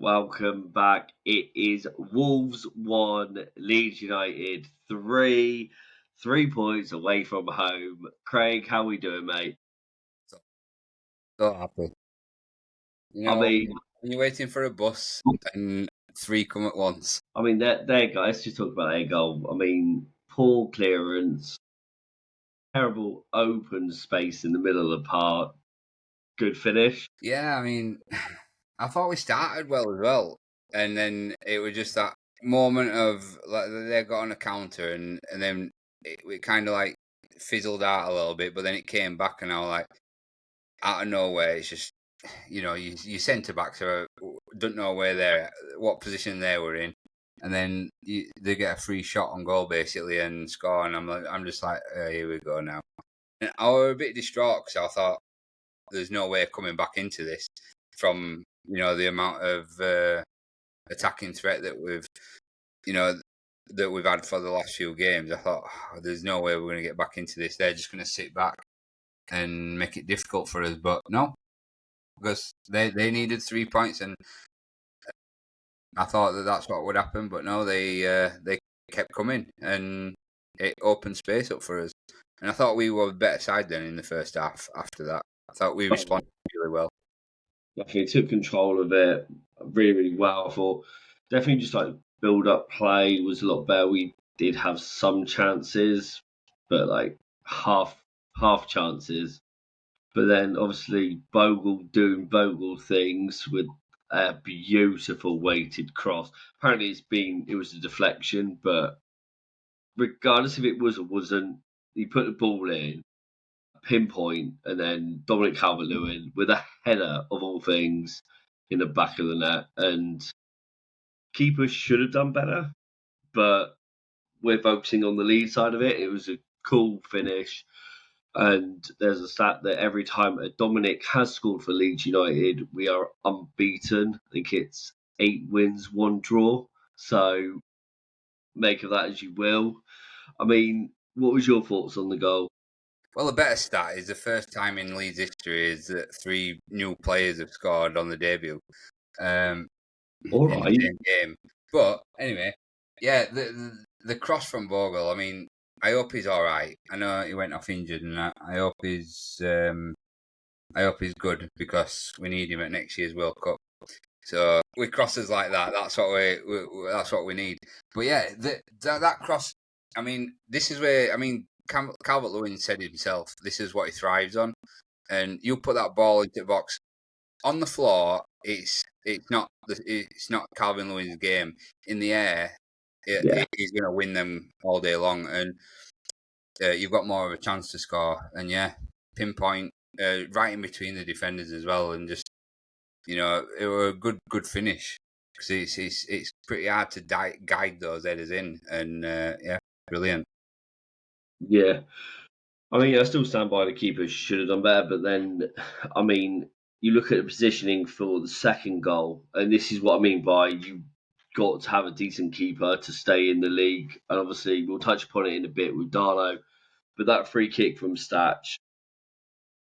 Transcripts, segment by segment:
Welcome back. It is Wolves 1, Leeds United 3. 3 points away from home. Craig, how we doing, mate? So happy. I mean, When you're waiting for a bus and three come at once. there you go. Let's just talk about their goal. Poor clearance, terrible open space in the middle of the park. Good finish. Yeah, I thought we started well as well. And then it was just that moment of like they got on a counter and then it kind of like fizzled out a little bit, but then it came back and I was like, out of nowhere, it's just, you centre backs don't know what position they were in. And then they get a free shot on goal basically and score, and I'm just like, here we go now. And I was a bit distraught because I thought there's no way coming back into this from the amount of attacking threat you know that we've had for the last few games. I thought there's no way we're going to get back into this. They're just going to sit back and make it difficult for us. But no, because they needed 3 points, and I thought that's what would happen. But no, they kept coming, and it opened space up for us. And I thought we were a better side then in the first half. After that, I thought we responded really well. I think took control of it really, really well. I thought definitely just like build up play was a lot better. We did have some chances, but like half chances. But then obviously Bogle doing Bogle things with a beautiful weighted cross. Apparently it was a deflection, but regardless if it was or wasn't, he put the ball in, pinpoint, and then Dominic Calvert-Lewin with a header of all things in the back of the net. And keeper should have done better, but we're focusing on the lead side of it. It was a cool finish. And there's a stat that every time a Dominic has scored for Leeds United, we are unbeaten. I think it's 8 wins, 1 draw. So make of that as you will. What was your thoughts on the goal? Well, the better stat is the first time in Leeds history is that 3 new players have scored on the debut All in right. the same game. But anyway, yeah, the cross from Bogle. I hope he's all right. I know he went off injured, and I hope he's good because we need him at next year's World Cup. So with crosses like that, that's what we need. But yeah, that cross. This is where Calvert-Lewin said himself, this is what he thrives on. And you put that ball into the box on the floor. It's not Calvert-Lewin's game. In the air, Yeah. he's going to win them all day long, and you've got more of a chance to score. And yeah, pinpoint right in between the defenders as well, and just it was a good finish because it's pretty hard to guide those headers in, and yeah, brilliant. Yeah. I still stand by the keeper should have done better, but then, you look at the positioning for the second goal, and this is what I mean by you got to have a decent keeper to stay in the league. And obviously, we'll touch upon it in a bit with Darlow, but that free kick from Stach,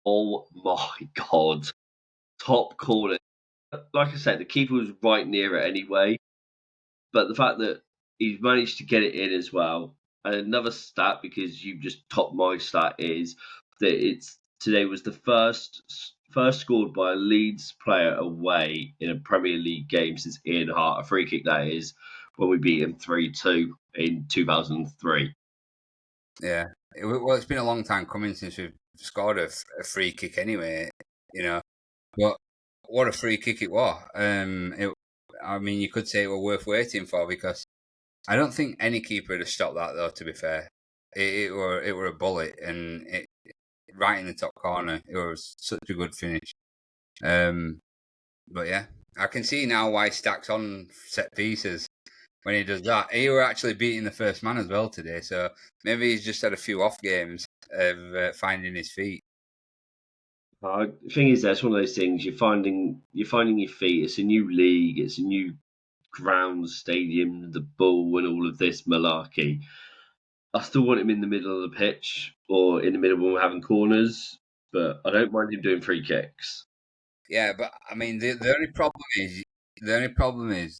oh my God, top corner. Like I said, the keeper was right near it anyway, but the fact that he's managed to get it in as well. And another stat, because you've just topped my stat, is that it's today was the first scored by a Leeds player away in a Premier League game since Ian Hart, a free kick that is, when we beat him 3-2 in 2003. Yeah, it's been a long time coming since we've scored a free kick anyway, But what a free kick it was. You could say it were worth waiting for because I don't think any keeper would have stopped that though. To be fair, it were a bullet and it right in the top corner. It was such a good finish. But yeah, I can see now why Stach's on set pieces when he does that. He were actually beating the first man as well today, so maybe he's just had a few off games of finding his feet. The thing is, that's one of those things you're finding your feet. It's a new league. It's a new ground, stadium, the ball, and all of this malarkey. I still want him in the middle of the pitch or in the middle when we're having corners, but I don't mind him doing free kicks. Yeah, but the only problem is the only problem is,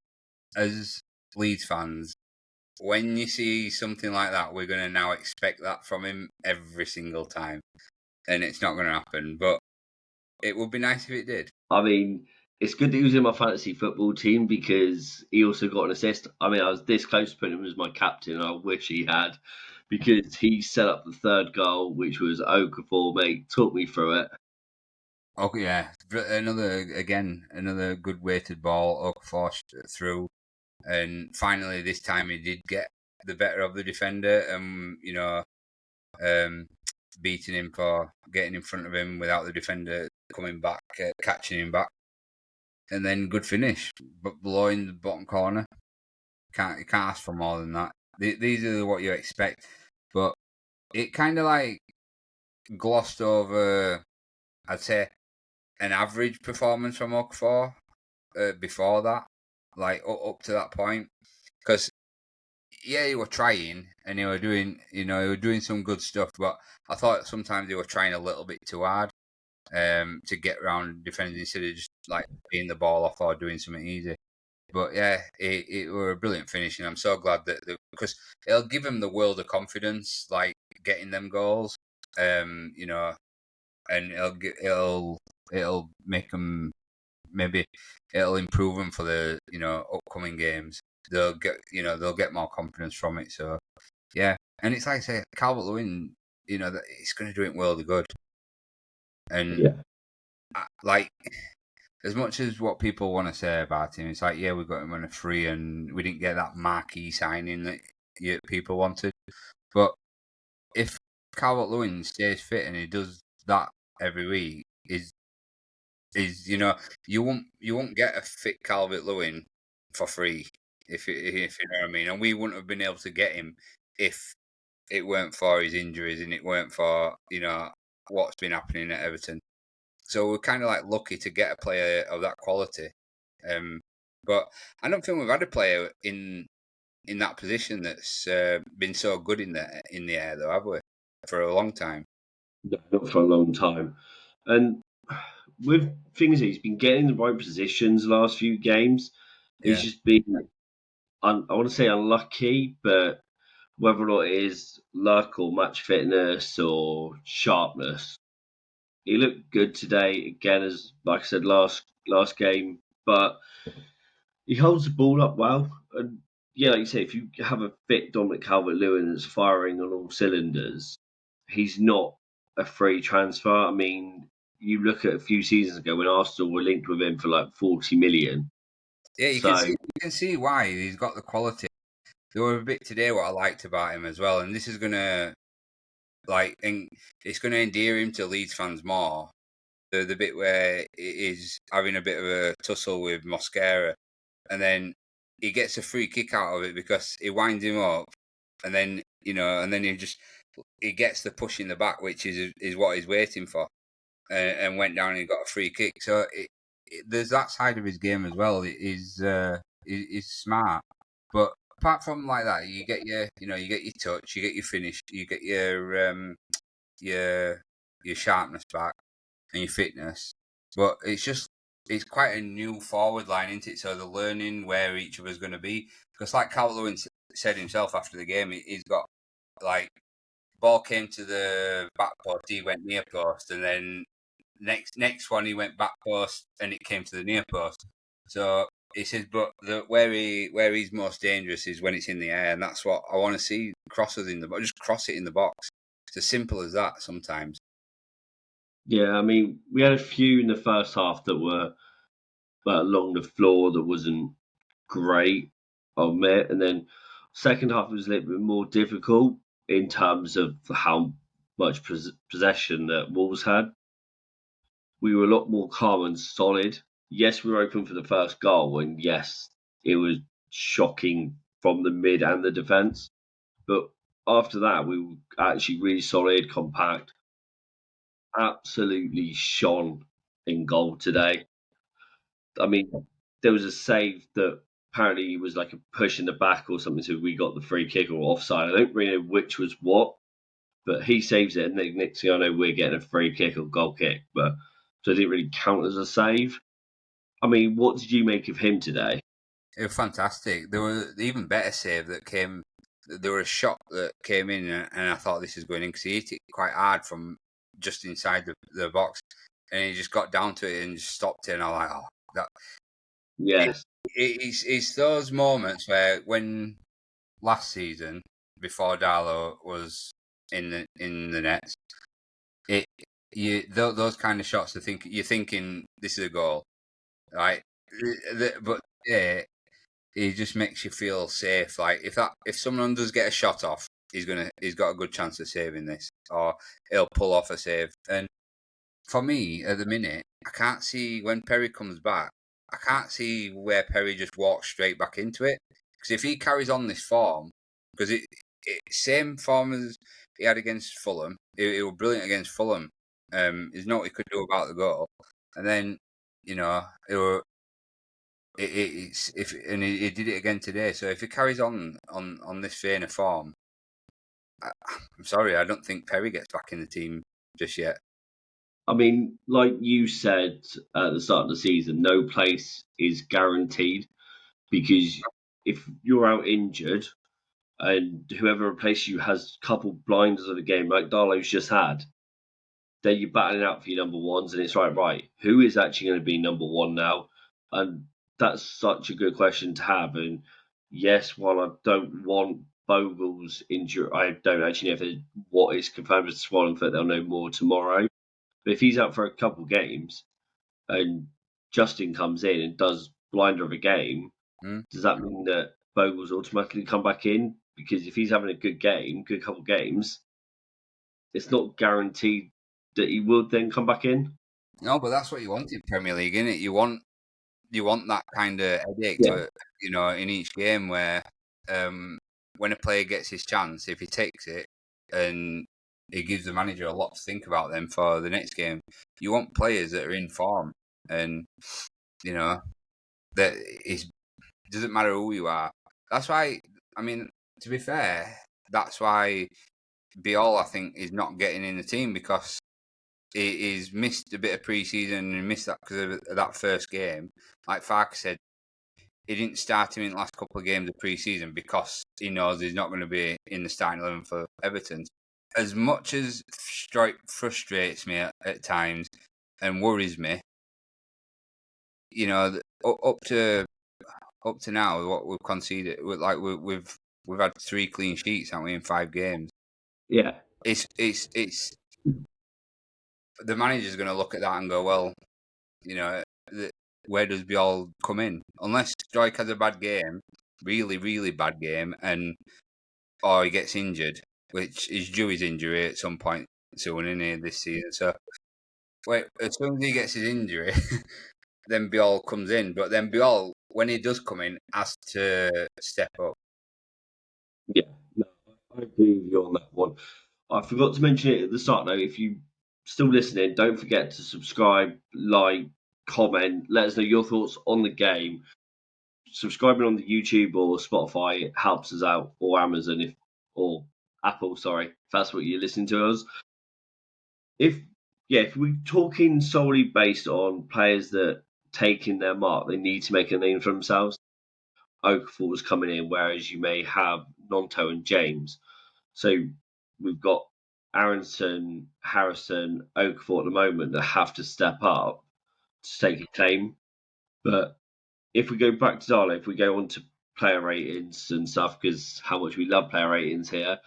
as Leeds fans, when you see something like that, we're going to now expect that from him every single time, and it's not going to happen. But it would be nice if it did. I mean, it's good that he was in my fantasy football team because he also got an assist. I mean, I was this close to putting him as my captain, and I wish he had, because he set up the third goal, which was Okafor, mate. Took me through it. Oh yeah, another good weighted ball. Okafor through, and finally this time he did get the better of the defender, and beating him for getting in front of him without the defender coming back, catching him back, and then good finish, but below in the bottom corner. You can't ask for more than that. These are what you expect, but it kind of like glossed over, I'd say, an average performance from Okafor before that, like up to that point, because yeah, you were trying and you were doing some good stuff, but I thought sometimes they were trying a little bit too hard to get around defenders instead of just like being the ball off or doing something easy. But yeah, it were a brilliant finish, and I'm so glad that because it'll give him the world of confidence, like getting them goals, and it'll make them, maybe it'll improve them for the upcoming games. They'll get more confidence from it. So yeah, and it's like I say, Calvert-Lewin, that it's going to do it world of good, and Yeah. like as much as what people want to say about him, it's like, yeah, we got him on a free and we didn't get that marquee signing that people wanted. But if Calvert-Lewin stays fit and he does that every week, you won't get a fit Calvert-Lewin for free, if you know what I mean. And we wouldn't have been able to get him if it weren't for his injuries and it weren't for what's been happening at Everton. So we're kind of like lucky to get a player of that quality. But I don't think we've had a player in that position that's been so good in the air, though, have we? For a long time. No, not for a long time. And with things, he's been getting the right positions the last few games. He's Yeah. just been, I want to say unlucky, but whether or not it is luck or match fitness or sharpness, he looked good today again, as like I said last game. But he holds the ball up well, and yeah, like you say, if you have a fit Dominic Calvert-Lewin that's firing on all cylinders, he's not a free transfer. I mean, you look at a few seasons ago when Arsenal were linked with him for like 40 million. Yeah, So you can see why he's got the quality. There were a bit today what I liked about him as well, and this is gonna it's gonna endear him to Leeds fans more. The bit where he is having a bit of a tussle with Mosquera, and then he gets a free kick out of it because he winds him up, and then he gets the push in the back, which is what he's waiting for, and went down and got a free kick. So there's that side of his game as well. He's smart, but apart from like that, you get your touch, you get your finish, you get your sharpness back and your fitness. But it's quite a new forward line, isn't it? So they're learning where each of us going to be. Because like Calvert-Lewin said himself after the game, he's got like ball came to the back post, he went near post, and then next one he went back post and it came to the near post. So he says, but where he's most dangerous is when it's in the air, and that's what I want to see. Crosses in the box, just cross it in the box. It's as simple as that sometimes. yeah, I mean, we had a few in the first half that were along the floor that wasn't great, I'll admit, and then second half was a little bit more difficult in terms of how much possession that Wolves had. We were a lot more calm and solid. Yes, we were open for the first goal, and yes, it was shocking from the mid and the defence. But after that, we were actually really solid, compact, absolutely shone in goal today. I mean, there was a save that apparently was like a push in the back or something, so we got the free kick or offside. I don't really know which was what, but he saves it, and then next thing I know, we're getting a free kick or goal kick. But so it didn't really count as a save. I mean, what did you make of him today? It was fantastic. There was even better save that came. There was a shot that came in, and I thought this is going in because he hit it quite hard from just inside the box, and he just got down to it and just stopped it. And I was like, oh, that. Yes. It's those moments where when last season before Darlow was in the nets, those kind of shots. You're thinking this is a goal, right? But yeah, it just makes you feel safe. Like if someone does get a shot off, he's got a good chance of saving this, or he'll pull off a save. And for me, at the minute, I can't see when Perry comes back. I can't see where Perry just walks straight back into it. Because if he carries on this form, because same form as he had against Fulham, it was brilliant against Fulham. There's no what he could do about the goal, and then it were it's if and he did it again today. So if he carries on this vein of form, I'm sorry, I don't think Perry gets back in the team just yet. I mean, like you said at the start of the season, no place is guaranteed because if you're out injured and whoever replaces you has a couple blinders of the game, like Darlow's just had, then you're battling out for your number ones, and it's right. Who is actually going to be number one now? And that's such a good question to have. And yes, while I don't want Bogle's injury, I don't actually know if what is confirmed as swollen foot. They'll know more tomorrow. But if he's out for a couple games and Justin comes in and does blinder of a game, does that mean that Bogle's automatically come back in? Because if he's having a good game, good couple games, it's not guaranteed that he will then come back in. No, but that's what you want in Premier League, isn't it? You want that kind of headache Yeah. in each game where when a player gets his chance, if he takes it and it gives the manager a lot to think about them for the next game. You want players that are in form, and that it doesn't matter who you are. That's why, I mean, to be fair, that's why Biol, I think, is not getting in the team because he's missed a bit of pre-season and missed that because of that first game. Like Farke said, he didn't start him in the last couple of games of pre-season because he knows he's not going to be in the starting 11 for Everton. As much as Strike frustrates me at times and worries me, up to now, what we've conceded, we've had 3 clean sheets, haven't we, in 5 games? Yeah. It's the manager's going to look at that and go, well, where does Biol come in? Unless Strike has a bad game, really, really bad game, or he gets injured, which is due his injury at some point soon in this season. So, as soon as he gets his injury, then Biol comes in. But then Biol, when he does come in, has to step up. Yeah, no, I agree with you on that one. I forgot to mention it at the start though. If you still listening, don't forget to subscribe, like, comment, let us know your thoughts on the game. Subscribing on the YouTube or Spotify helps us out, or Amazon or Apple, sorry, if that's what you're listening to us. If we're talking solely based on players that taking their mark, they need to make a name for themselves. Okafor's coming in, whereas you may have Nonto and James. So we've got Aaronson, Harrison, Okafor at the moment that have to step up to take a claim. But if we go back to Darlow, if we go on to player ratings and stuff, because how much we love player ratings here,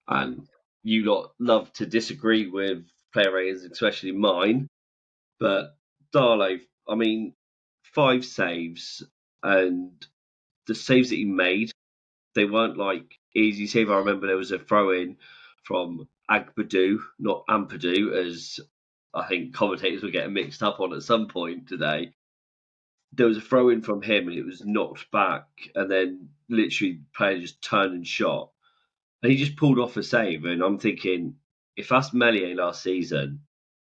and you lot love to disagree with player ratings, especially mine. But Darlow, I mean, 5 saves, and the saves that he made, they weren't like easy save. I remember there was a throw in from Agbadu, not Ampadu, as I think commentators were getting mixed up on at some point today. There was a throw in from him and it was knocked back, and then literally the player just turned and shot. And he just pulled off a save. And I'm thinking, if that's Melier last season,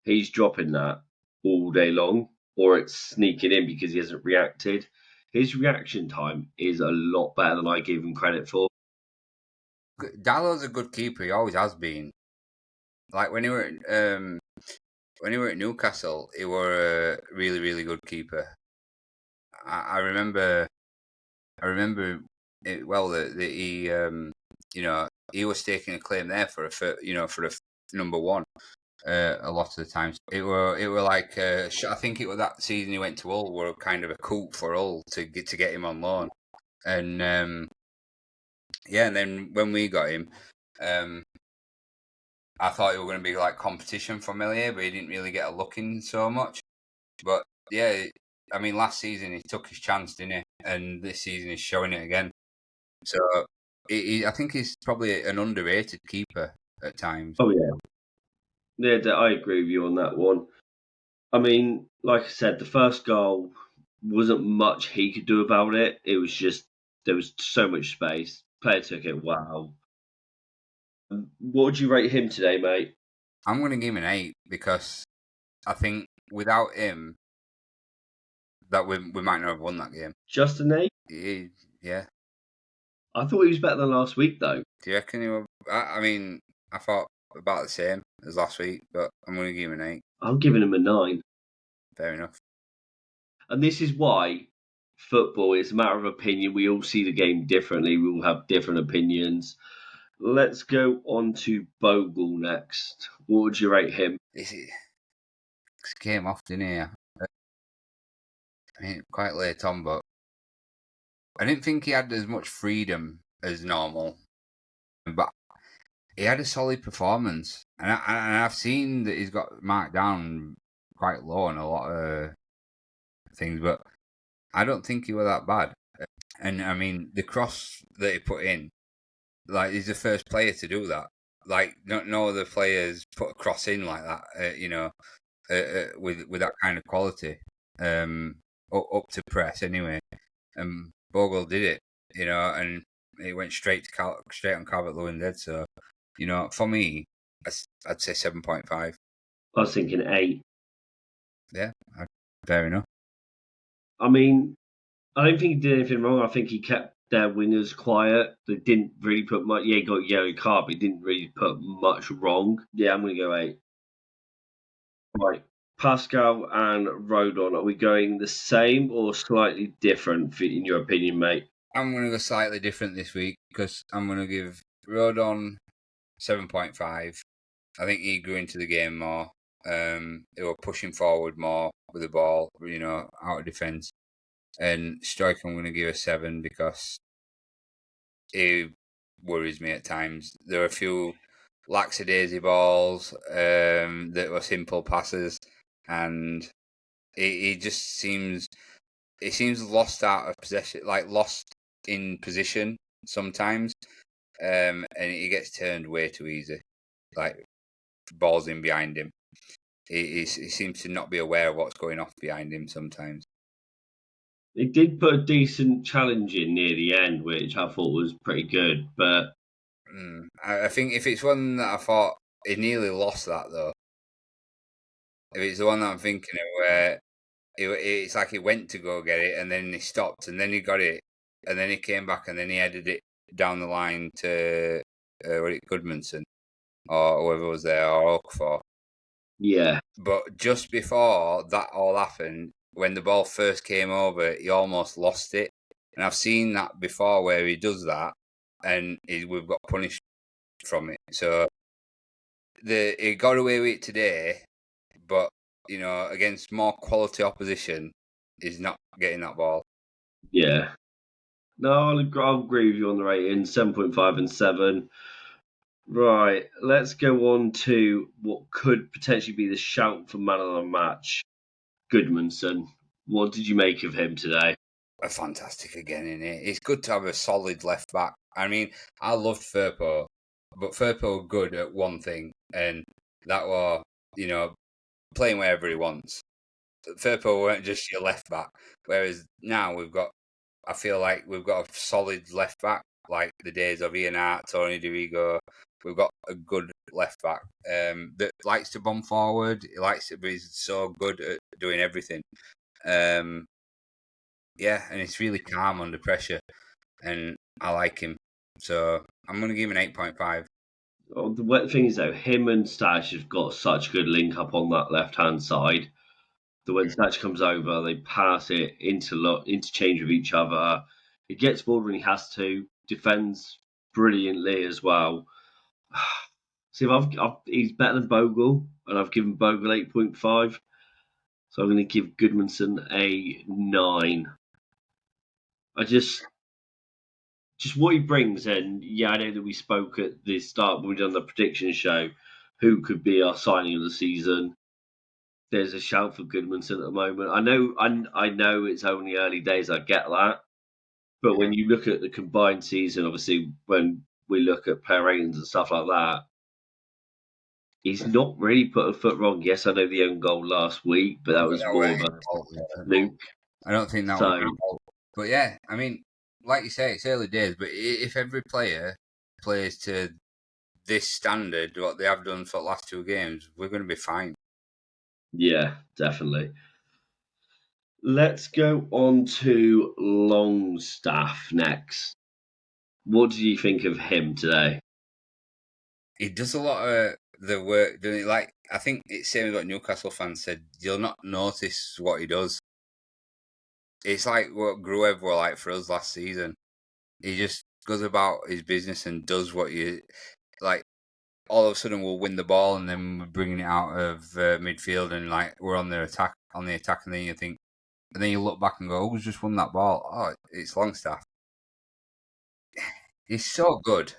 he's dropping that all day long, or it's sneaking in because he hasn't reacted. His reaction time is a lot better than I give him credit for. Dallow's a good keeper. He always has been. Like when he were at Newcastle, he were a really, really good keeper. I remember it well that he he was taking a claim there for a number one. A lot of the times, it were like I think it was that season he went to Hull were kind of a coup for Hull to get him on loan, and and then when we got him, I thought it was going to be like competition for Millier, but he didn't really get a look in so much. But yeah, I mean, last season he took his chance, didn't he? And this season he's showing it again. So I think he's probably an underrated keeper at times. Oh yeah, I agree with you on that one. I mean, like I said, the first goal wasn't much he could do about it. It was just there was so much space. Player took it. Wow. What would you rate him today, mate? I'm going to give him an 8 because I think without him, that we might not have won that game. Just an 8? Yeah. I thought he was better than last week, though. Do you reckon he will? I mean, I thought about the same as last week, but I'm going to give him an 8. I'm giving him a 9. Fair enough. And this is why football is a matter of opinion. We all see the game differently. We all have different opinions. Let's go on to Bogle next. What would you rate him? He came off, didn't he? I mean, quite late on, but I didn't think he had as much freedom as normal. But he had a solid performance, and I've seen that he's got marked down quite low on a lot of things, but I don't think he was that bad. And I mean, the cross that he put in, like, he's the first player to do that. Like, no other players put a cross in like that, with that kind of quality, up to press anyway. And Bogle did it, and it went straight on Calvert-Lewin dead. So, for me, I'd say 7.5. I was thinking 8. Yeah, fair enough. I mean, I don't think he did anything wrong. I think he kept their wingers quiet. They didn't really put much. Yeah, he got a yellow card, but he didn't really put much wrong. Yeah, I'm going to go 8. Right. Pascal and Rodon, are we going the same or slightly different, in your opinion, mate? I'm going to go slightly different this week because I'm going to give Rodon 7.5. I think he grew into the game more. They were pushing forward more with the ball, out of defence. And Stach, I'm going to give a 7 because he worries me at times. There are a few lackadaisy balls that were simple passes, and he just seems lost out of possession, like lost in position sometimes, and he gets turned way too easy, like balls in behind him. He seems to not be aware of what's going off behind him sometimes. He did put a decent challenge in near the end, which I thought was pretty good, but I think if it's one that I thought he nearly lost that though, if it's the one that I'm thinking of where it's like he went to go get it and then he stopped and then he got it and then he came back and then he headed it down the line to Goodmanson or whoever was there or Okafor. Yeah. But just before that all happened, when the ball first came over, he almost lost it. And I've seen that before where he does that and we've got punished from it. So he got away with it today, but against more quality opposition, he's not getting that ball. Yeah. No, I'll agree with you on the rating, 7.5 and 7. Right, let's go on to what could potentially be the shout for man of the match, Goodmanson. What did you make of him today? Fantastic again, isn't it? It's good to have a solid left back. I mean, I loved Firpo, but Firpo good at one thing, and that was, playing wherever he wants. Firpo weren't just your left back, whereas now I feel like we've got a solid left back, like the days of Ian Hart, Tony DeVigo. We've got a good left back that likes to bomb forward. He likes to be so good at doing everything. Yeah, and it's really calm under pressure, and I like him. So I'm going to give him an 8.5. Oh, the wet thing is, though, him and Stach have got such a good link up on that left-hand side. So when Stach comes over, they pass it interchange with each other. He gets forward when he has to, defends brilliantly as well. See, he's better than Bogle, and I've given Bogle 8.5. So I'm going to give Goodmanson a 9. I just what he brings, and I know that we spoke at the start when we done the prediction show, who could be our signing of the season. There's a shout for Goodmanson at the moment. I know it's only early days. I get that, but when you look at the combined season, obviously when we look at player ratings and stuff like that, he's not really put a foot wrong. Yes, I know the own goal last week, but that was more of a fluke. I don't think that was. But yeah, I mean, like you say, it's early days. But if every player plays to this standard, what they have done for the last 2 games, we're going to be fine. Yeah, definitely. Let's go on to Longstaff next. What do you think of him today? He does a lot of the work, doesn't he? Like, I think it's same as what Newcastle fans said. You'll not notice what he does. It's like what Gruev were like for us last season. He just goes about his business and does what you like. All of a sudden, we'll win the ball, and then we're bringing it out of midfield, and like we're on the attack, and then you think, and then you look back and go, "Who's just won that ball? Oh, it's Longstaff." He's so good.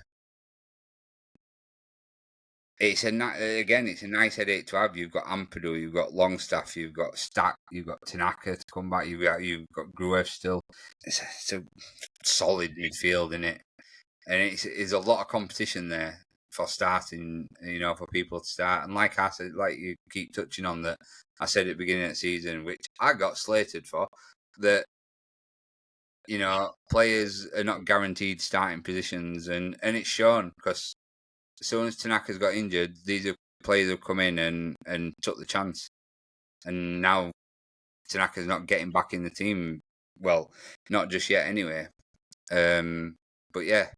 It's a nice headache to have. You've got Ampadu, you've got Longstaff, you've got Stach, you've got Tanaka to come back, you've got Gruev still. It's a solid midfield in it, and it's a lot of competition there for starting. For people to start. And like I said, like you keep touching on that, I said at the beginning of the season, which I got slated for, that players are not guaranteed starting positions, and it's shown because as soon as Tanaka's got injured, these are players who come in and took the chance. And now Tanaka's not getting back in the team. Well, not just yet anyway. But yeah,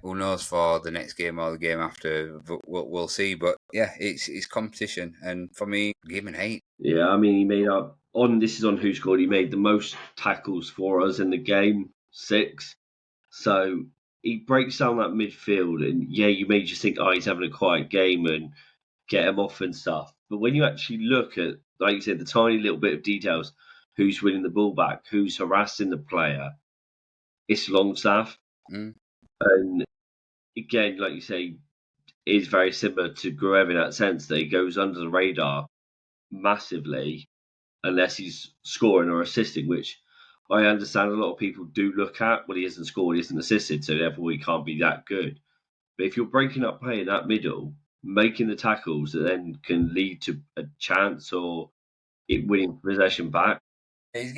who knows for the next game or the game after? We'll see. But yeah, it's competition. And for me, give him an 8. Yeah, I mean, he made up this is on Who Scored. He made the most tackles for us in the game, 6. So he breaks down that midfield, and you may just think, oh, he's having a quiet game and get him off and stuff. But when you actually look at, like you said, the tiny little bit of details, who's winning the ball back, who's harassing the player, it's Longstaff. And again, like you say, is very similar to Gruev in that sense that he goes under the radar massively unless he's scoring or assisting, which I understand a lot of people do look at. Well, he hasn't scored, he hasn't assisted, so therefore he can't be that good. But if you're breaking up play in that middle, making the tackles that then can lead to a chance or it winning possession back. He's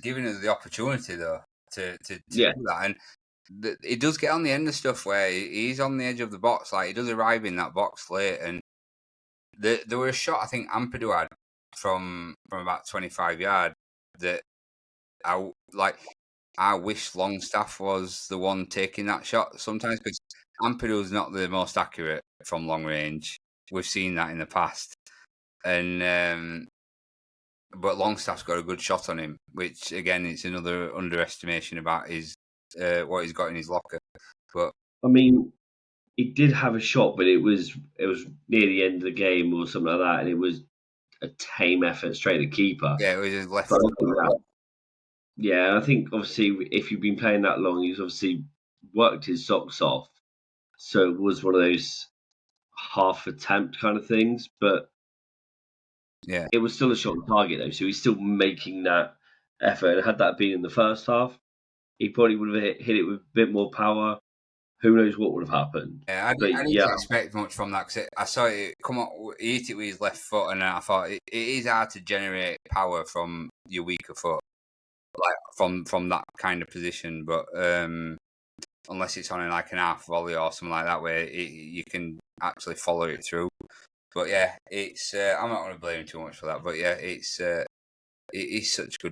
giving us the opportunity though to do that, and it does get on the end of stuff where he's on the edge of the box. Like he does arrive in that box late, and there was a shot I think Ampadu had from about 25 yards that I wish Longstaff was the one taking that shot sometimes because Ampadu's not the most accurate from long range. We've seen that in the past, and but Longstaff's got a good shot on him, which again it's another underestimation about his what he's got in his locker. But I mean, he did have a shot, but it was near the end of the game or something like that, and it was a tame effort straight at keeper. Yeah, it was his left. Yeah, I think obviously if you've been playing that long, he's obviously worked his socks off. So it was one of those half attempt kind of things, but yeah, it was still a shot on target though. So he's still making that effort. And had that been in the first half, he probably would have hit it with a bit more power. Who knows what would have happened? Yeah, I didn't expect much from that because I saw it come up, he hit it with his left foot, and I thought it is hard to generate power from your weaker foot, like from that kind of position. But unless it's on like an half volley or something like that, where you can actually follow it through. But yeah, it's I'm not going to blame him too much for that. But yeah, it is such a good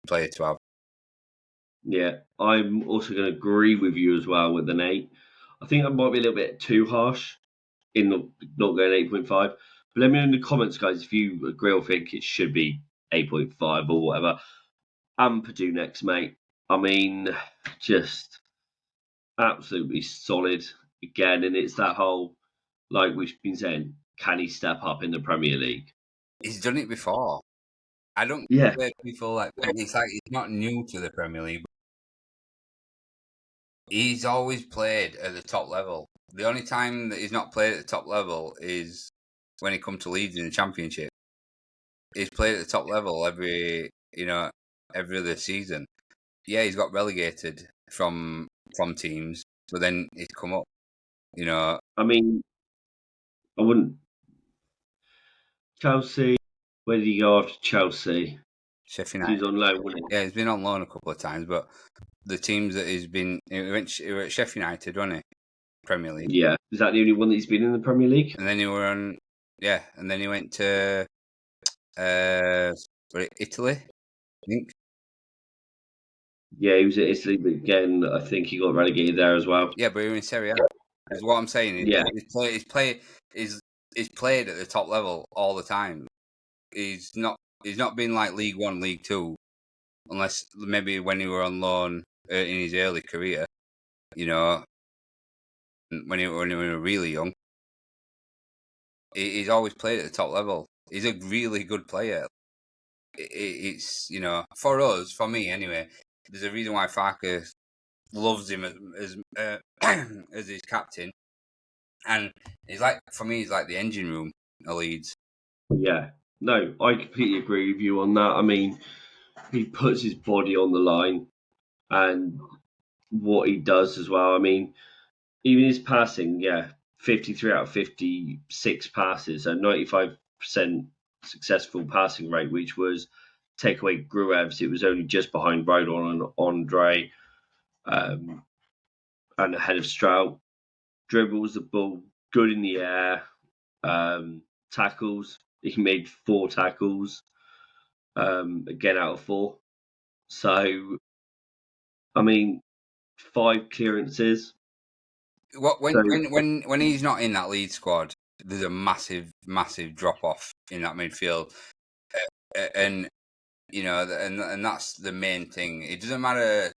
player to have. Yeah, I'm also going to agree with you as well with an 8. I think I might be a little bit too harsh in not going 8.5. But let me know in the comments, guys, if you agree or think it should be 8.5 or whatever. Ampadu next, mate. I mean, just absolutely solid again. And it's that whole, like we've been saying, can he step up in the Premier League? He's done it before. I don't Yeah. get people like it's like he's not new to the Premier League. He's always played at the top level. The only time that he's not played at the top level is when he come to Leeds in the Championship. He's played at the top level every other season. Yeah, he's got relegated from teams, but then he's come up. I mean, I wouldn't. Chelsea, where did he go after Chelsea? Sheffield He was United. on loan, wasn't Yeah, he's been on loan a couple of times, but the teams that he's been, he went at Sheffield United, wasn't he? Premier League. he? Yeah. Is that the only one that he's been in the Premier League? And then he were on, yeah, and then he went to Italy, I think. Yeah, he was at Italy, but again, I think he got relegated there as well. Yeah, but he was in Serie A. Is what I'm saying. Yeah. He's played at the top level all the time. He's not been like League One, League Two, unless maybe when he were on loan in his early career. When he was really young. He's always played at the top level. He's a really good player. It's for us, for me anyway. There's a reason why Farke loves him as as his captain, and he's like, for me, he's like the engine room of Leeds. Yeah. No, I completely agree with you on that. I mean, he puts his body on the line and what he does as well. I mean, even his passing, 53 out of 56 passes, so 95% successful passing rate, which was take away Gruev's. It was only just behind Rodon and Andre, and ahead of Stroud. Dribbles the ball good in the air. Tackles, he made 4 tackles, again out of 4. So, I mean, 5 clearances. What So, when he's not in that lead squad, there's a massive drop off in that midfield, and and that's the main thing. It doesn't matter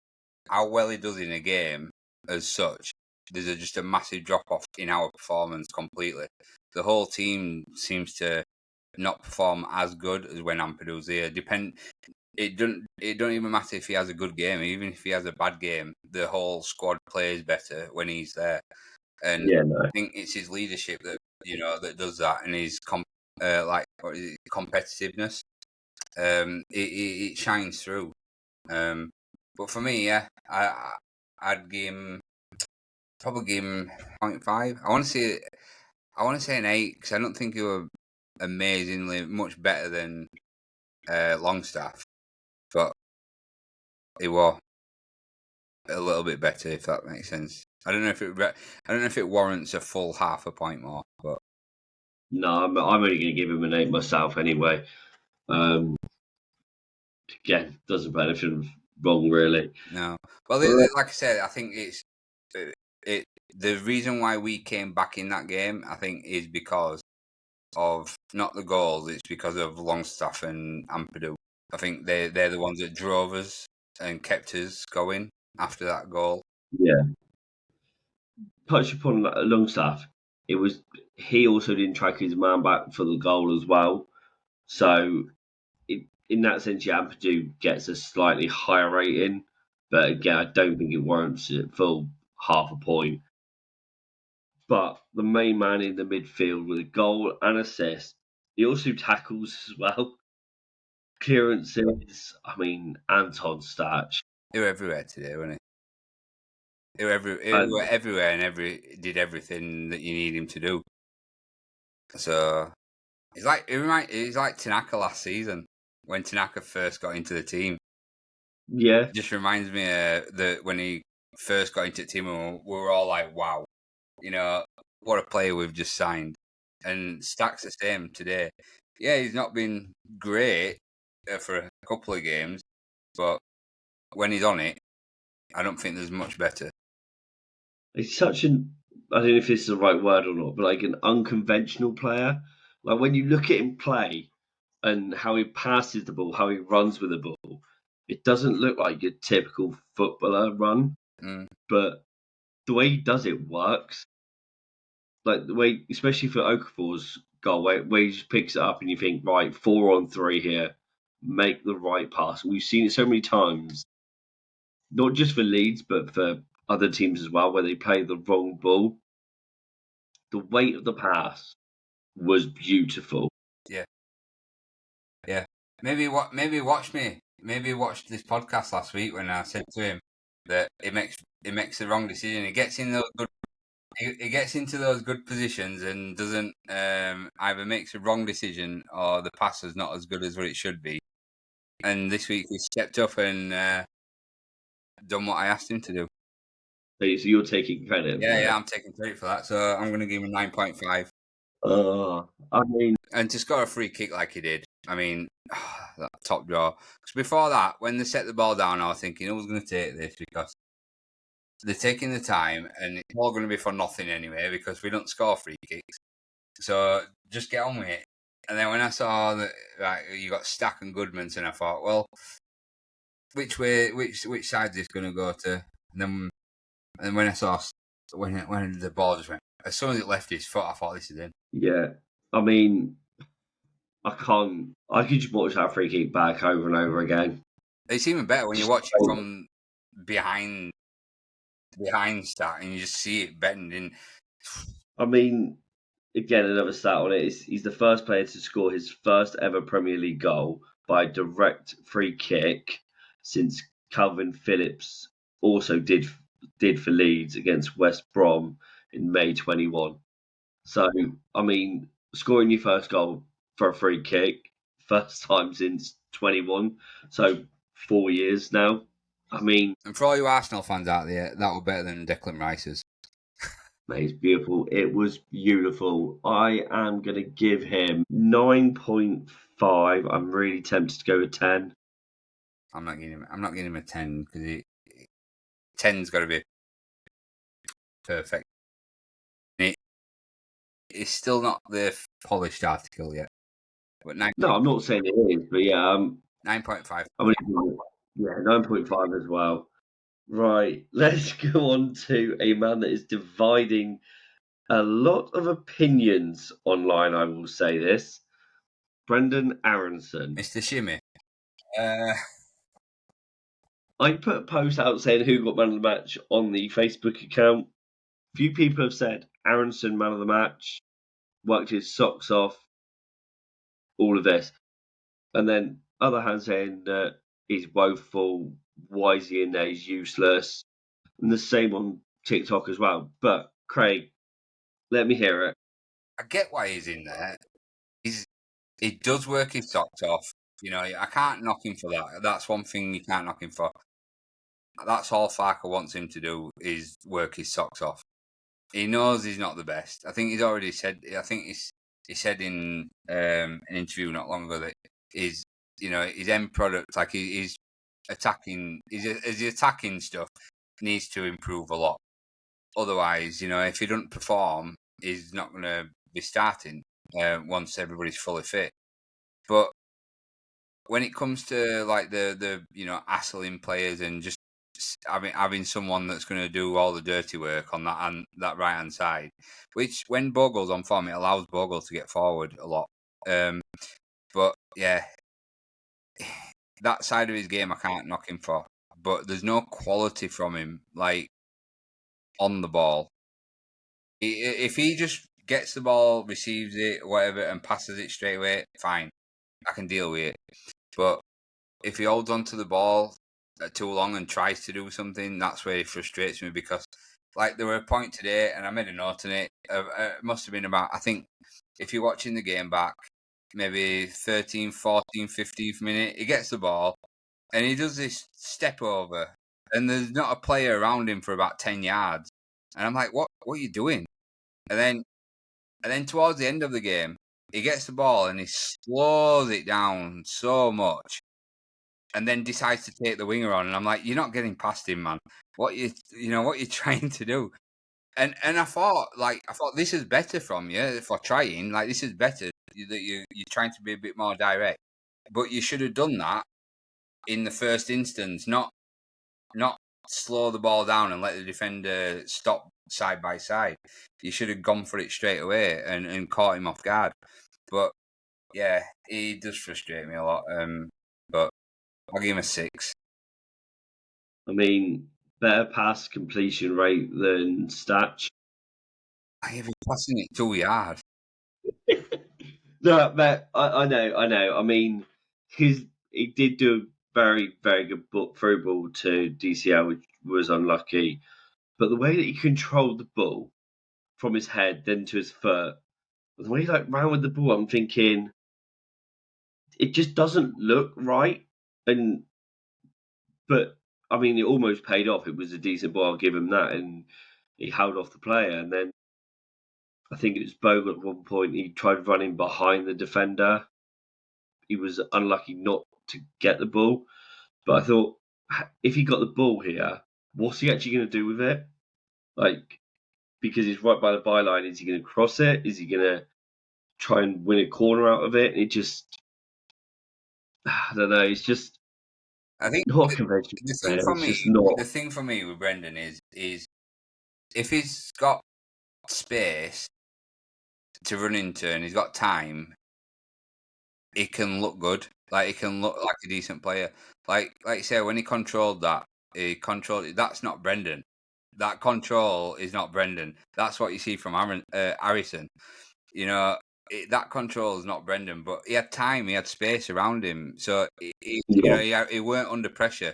how well he does in a game as such. There's just a massive drop off in our performance completely. The whole team seems to not perform as good as when Ampadu's here. It don't even matter if he has a good game, even if he has a bad game. The whole squad plays better when he's there, and I think it's his leadership that that does that, and his competitiveness. It shines through. But for me, yeah, I'd probably give him 0.5. I want to say an 8 because I don't think he were amazingly much better than Longstaff, but he was a little bit better, if that makes sense. I don't know if it warrants a full half a point more, but no, I'm only going to give him an 8 myself anyway. Again, doesn't put anything wrong, really. no. Well, like I said, I think it's the reason why we came back in that game, I think, is because of not the goals. It's because of Longstaff and Ampadu. I think they're the ones that drove us and kept us going after that goal. Yeah. Touch upon Longstaff, he also didn't track his man back for the goal as well. So in that sense, Ampadu gets a slightly higher rating, but again, I don't think it warrants it full half a point. But the main man in the midfield with a goal and assist, he also tackles as well. Clearances, I mean, Anton Stach. They were everywhere today, weren't they? They were everywhere and did everything that you need him to do. So it's like Tanaka last season when Tanaka first got into the team. Yeah. It just reminds me that when he first got into the team, we were all like, "Wow, what a player we've just signed." And Stach's the same today. Yeah, he's not been great for a couple of games, but when he's on it, I don't think there's much better. He's such an, I don't know if this is the right word or not, but like an unconventional player. Like when you look at him play, and how he passes the ball, how he runs with the ball. It doesn't look like your typical footballer run, but the way he does it works. Like the way, especially for Okafor's goal, where he just picks it up and you think, right, 4-on-3 here, make the right pass. We've seen it so many times, not just for Leeds, but for other teams as well, where they play the wrong ball. The weight of the pass was beautiful. Yeah. Maybe watch this podcast last week when I said to him that he makes the wrong decision. He gets in those good. He gets into those good positions and doesn't either makes a wrong decision or the pass is not as good as what it should be. And this week he stepped up and done what I asked him to do. So you're taking credit. Yeah, I'm taking credit for that. So I'm going to give him a 9.5. I mean, and to score a free kick like he did, I mean, that top draw. Because before that, when they set the ball down, I was thinking, who's going to take this? Because they're taking the time, and it's all going to be for nothing anyway, because we don't score free kicks. So just get on with it. And then when I saw that you got Stach and Goodmanson, I thought, well, which side is this going to go to? And when I saw when the ball just went, as soon as it left his foot, I thought this is in. Yeah, I mean, I could just watch that free kick back over and over again. It's even better when you watch it from behind Stach and you just see it bending. I mean, again, another stat on it is he's the first player to score his first ever Premier League goal by direct free kick since Calvin Phillips also did for Leeds against West Brom in May 21. So, I mean, scoring your first goal for a free kick, first time since 21, so 4 years now. I mean, and for all you Arsenal fans out there, that was better than Declan Rice's. Mate, it's beautiful. It was beautiful. I am going to give him 9.5. I'm really tempted to go with 10. I'm not getting him a 10 because 10's got to be perfect. It's still not the polished article yet. But No, I'm not saying it is, but yeah, 9.5. I'm gonna, 9.5 as well. Right, let's go on to a man that is dividing a lot of opinions online. I will say this, Brendan Aaronson, Mr. Shimmy. I put a post out saying who got man of the match on the Facebook account. Few people have said Aaronson man of the match, worked his socks off, all of this. And then other hand saying that he's woeful, why is he in there, he's useless. And the same on TikTok as well. But Craig, let me hear it. I get why he's in there. He does work his socks off. You know, I can't knock him for that. That's one thing you can't knock him for. That's all Farker wants him to do is work his socks off. He knows he's not the best. I think he's already said. I think he said in an interview not long ago that his end product, like he's attacking, his attacking stuff needs to improve a lot. Otherwise, if he doesn't perform, he's not going to be starting once everybody's fully fit. But when it comes to like the hassling players and just having someone that's going to do all the dirty work on that right hand side, which when Bogle's on form, it allows Bogle to get forward a lot. But yeah, that side of his game I can't knock him for. But there's no quality from him, like on the ball. If he just gets the ball, receives it, whatever, and passes it straight away, fine, I can deal with it. But if he holds on to the ball too long and tries to do something, that's where it frustrates me, because like there were a point today, and I made a note on it. It must have been about, I think, if you're watching the game back, maybe 13, 14, 15th minute, he gets the ball and he does this step over, and there's not a player around him for about 10 yards. And I'm like, what are you doing? And then towards the end of the game, he gets the ball and he slows it down so much, and then decides to take the winger on. And I'm like, you're not getting past him, man. What you trying to do? And I thought this is better from you for trying. Like, this is better. that you're trying to be a bit more direct. But you should have done that in the first instance, not slow the ball down and let the defender stop side by side. You should have gone for it straight away and caught him off guard. But yeah, he does frustrate me a lot. But I'll give him a 6. I mean, better pass completion rate than Stach. I have been passing it 2 yards. No, but I know. I mean, he did do a very, very good through ball to DCL, which was unlucky. But the way that he controlled the ball from his head then to his foot, the way he ran with the ball, I'm thinking it just doesn't look right. But I mean, it almost paid off. It was a decent ball. I'll give him that, and he held off the player. And then I think it was Bogle at one point. He tried running behind the defender. He was unlucky not to get the ball. But I thought, if he got the ball here, what's he actually going to do with it? Because he's right by the byline, is he going to cross it? Is he going to try and win a corner out of it? It just, I don't know. It's just I think not a conventional player. It's just not. the thing for me with Brendan is if he's got space to run into and he's got time, he can look good. Like, he can look like a decent player. Like you say, when he controlled that, that's not Brendan. That control is not Brendan. That's what you see from Aaronson. That control is not Brendan, but he had time, he had space around him, so he weren't under pressure.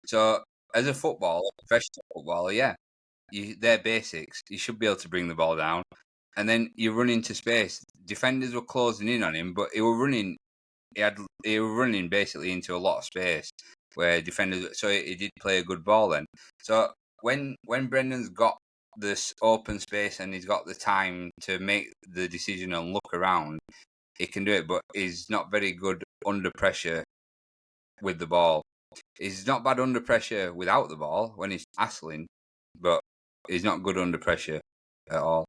So as a professional footballer, they're basics. You should be able to bring the ball down, and then you run into space. Defenders were closing in on him, but he was running basically into a lot of space where defenders. So he did play a good ball then. So when Brendan's got this open space and he's got the time to make the decision and look around, he can do it. But he's not very good under pressure with the ball. He's not bad under pressure without the ball when he's hassling, but he's not good under pressure at all.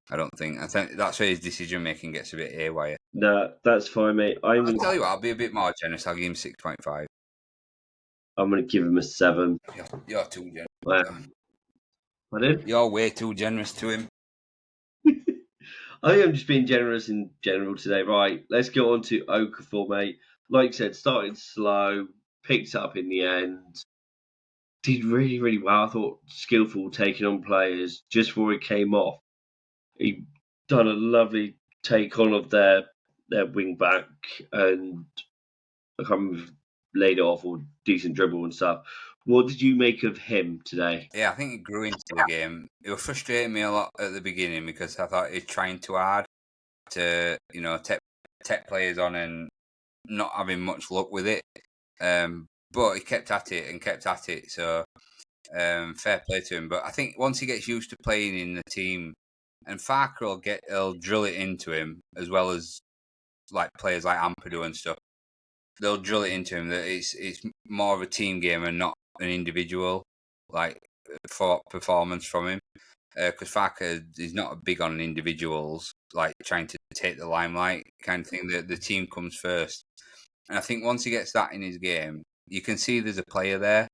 I don't think. I think that's where his decision making gets a bit haywire. No, that's fine, mate. I'll tell you what, I'll be a bit more generous. I'll give him 6.5. I'm going to give him a 7. You're too generous. Pardon? You're way too generous to him. I think I'm just being generous in general today. Right, let's go on to Okafor, mate. Like I said, started slow, picked up in the end. Did really, really well. I thought skillful taking on players just before he came off. He done a lovely take on of their wing back, and I can't remember if laid it off or decent dribble and stuff. What did you make of him today? Yeah, I think he grew into the game. It was frustrating me a lot at the beginning because I thought he was trying too hard to, take players on and not having much luck with it. But he kept at it. So fair play to him. But I think once he gets used to playing in the team, and Farker will drill it into him, as well as like players like Ampadu and stuff. They'll drill it into him that it's more of a team game and not an individual like for performance from him. Because Farker is not big on individuals, like trying to take the limelight kind of thing. The team comes first, and I think once he gets that in his game, you can see there's a player there.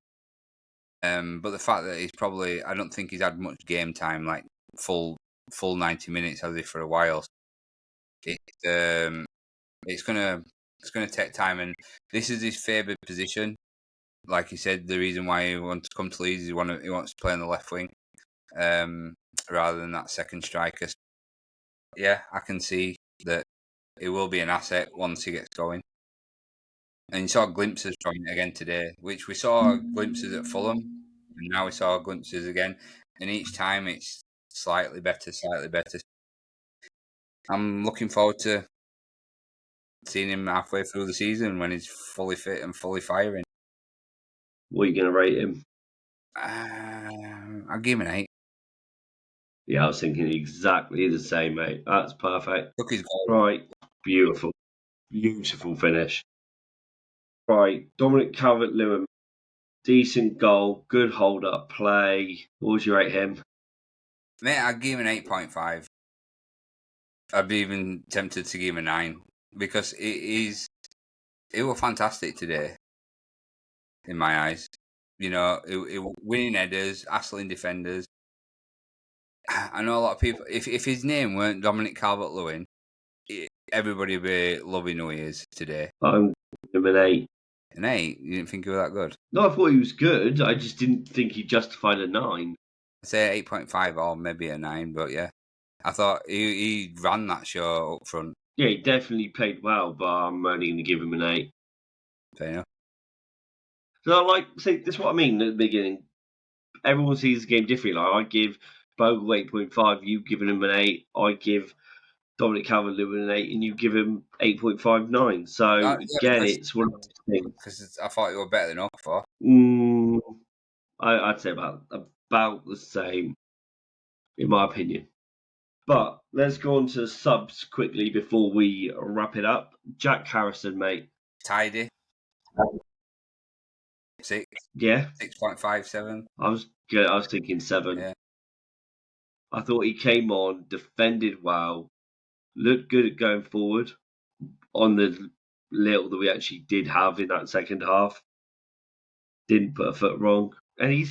But the fact that I don't think he's had much game time, like full 90 minutes, has he, for a while. It's gonna take time, and this is his favoured position. Like he said, the reason why he wants to come to Leeds is he wants to play on the left wing, rather than that second striker. Yeah, I can see that it will be an asset once he gets going. And you saw glimpses from it again today, which we saw glimpses at Fulham, and now we saw glimpses again. And each time it's slightly better. I'm looking forward to seeing him halfway through the season when he's fully fit and fully firing. What are you going to rate him? I'll give him an 8. Yeah, I was thinking exactly the same, mate. That's perfect. Took his goal. Right, beautiful finish. Right, Dominic Calvert-Lewin, decent goal, good hold-up play. What would you rate him? Mate, I'll give him an 8.5. I'd be even tempted to give him a 9 because it was fantastic today in my eyes. You know, it winning headers, hassling defenders. I know a lot of people. If his name weren't Dominic Calvert-Lewin, everybody would be loving who he is today. I'm giving him an 8. An 8? You didn't think he was that good? No, I thought he was good. I just didn't think he justified a 9. I'd say 8.5 or maybe a 9, but yeah. I thought he ran that show up front. Yeah, he definitely played well, but I'm only going to give him an 8. Fair enough. So, see, this is what I mean at the beginning. Everyone sees the game differently. Like, I give Bogle 8.5, you've given him an 8. I give Dominic Calvert-Lewin an 8, and you give him 8.59. So, again, it's one of those things. Because I thought you were better than Okafor. I'd say about the same, in my opinion. But let's go on to subs quickly before we wrap it up. Jack Harrison, mate. Tidy. 6. Yeah. 6.57. I was thinking 7. Yeah. I thought he came on, defended well, looked good at going forward on the little that we actually did have in that second half. Didn't put a foot wrong. And he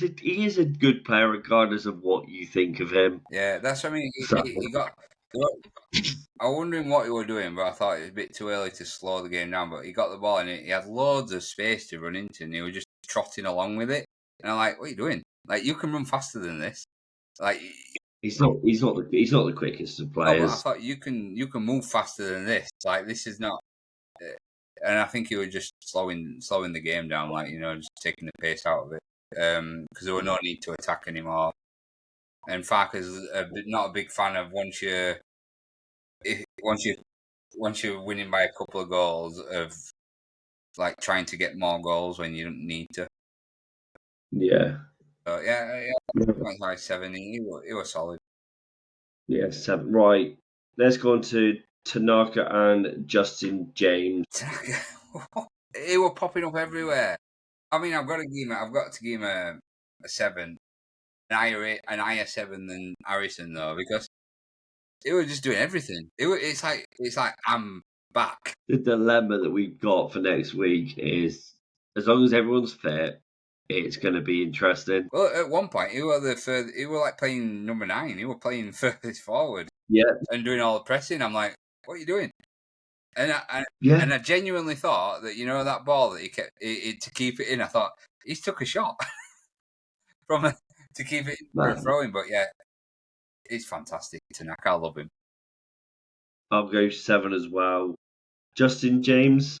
is a good player regardless of what you think of him. Yeah, that's what I mean. He got. I was wondering what he was doing, but I thought it was a bit too early to slow the game down. But he got the ball and he had loads of space to run into, and he was just trotting along with it. And I'm like, "What are you doing? Like, you can run faster than this. Like, he's not the quickest of players. No, but I thought you can move faster than this. Like, this is not." And I think he was just slowing the game down, like, you know, just taking the pace out of it, because there was no need to attack anymore. And Farker's not a big fan of once you're winning by a couple of goals of like trying to get more goals when you don't need to. Yeah. So yeah. Like 7. He was solid. Yeah, 7. Right. Let's go on to Tanaka and Justin James. He were popping up everywhere. I mean, I've got to give him a 7. An higher 7 than Aaronson though, because he was just doing everything. It's like I'm back. The dilemma that we've got for next week is, as long as everyone's fit, it's going to be interesting. Well, at one point, he were like playing number 9. He were playing furthest forward. Yeah. And doing all the pressing. I'm like, what are you doing? And I genuinely thought that, you know, that ball that he kept to keep it in. I thought he's took a shot to keep it for a throw-in. But yeah, he's fantastic. Tanaka, I love him. I'll go 7 as well. Justin James.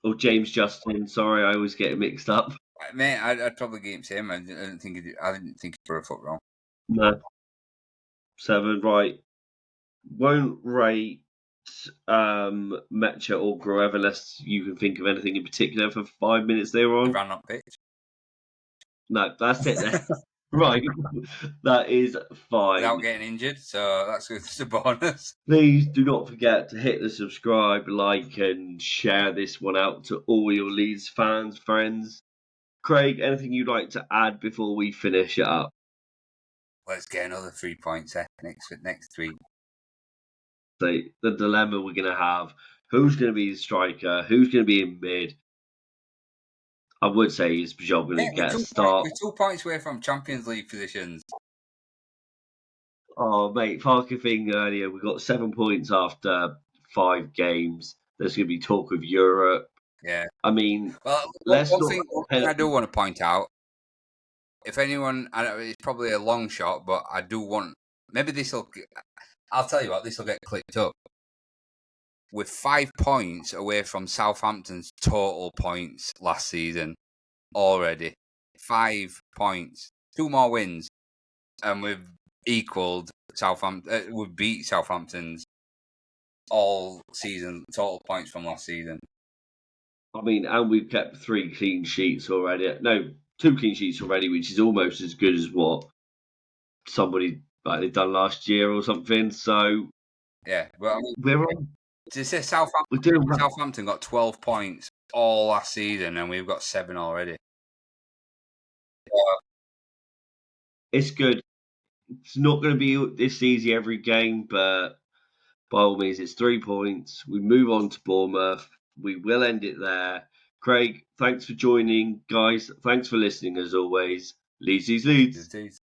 Or James Justin. Sorry, I always get it mixed up. Mate, I'd probably give him same. I didn't think he put a foot wrong. No. 7, right. Won't rate Mecha or Groev unless you can think of anything in particular for 5 minutes they were on. He ran up pitch. No, that's it then. Right. That is fine. Without getting injured, so that's a bonus. Please do not forget to hit the subscribe, like, and share this one out to all your Leeds fans, friends. Craig, anything you'd like to add before we finish it up? Let's get another 3 points next week. So the dilemma we're going to have, who's going to be the striker, who's going to be in mid. I would say is Pajol going to get a start. We're 2 points away from Champions League positions. Oh, mate, Parker thing earlier, we got 7 points after 5 games. There's going to be talk of Europe. Yeah. I mean, well, one thing I do want to point out, if anyone, it's probably a long shot, but I do want, I'll tell you what, this will get clipped up. We're 5 points away from Southampton's total points last season already. 5 points. 2 more wins. And we've equalled Southampton. We've beat Southampton's all season total points from last season. I mean, and we've kept 3 clean sheets already. No, 2 clean sheets already, which is almost as good as what somebody like they've done last year or something. So yeah, but I mean, we're on. To say Southampton got 12 points all last season, and we've got 7 already. It's good. It's not going to be this easy every game, but by all means, it's 3 points. We move on to Bournemouth. We will end it there. Craig, thanks for joining, guys. Thanks for listening as always. Leeds. It is.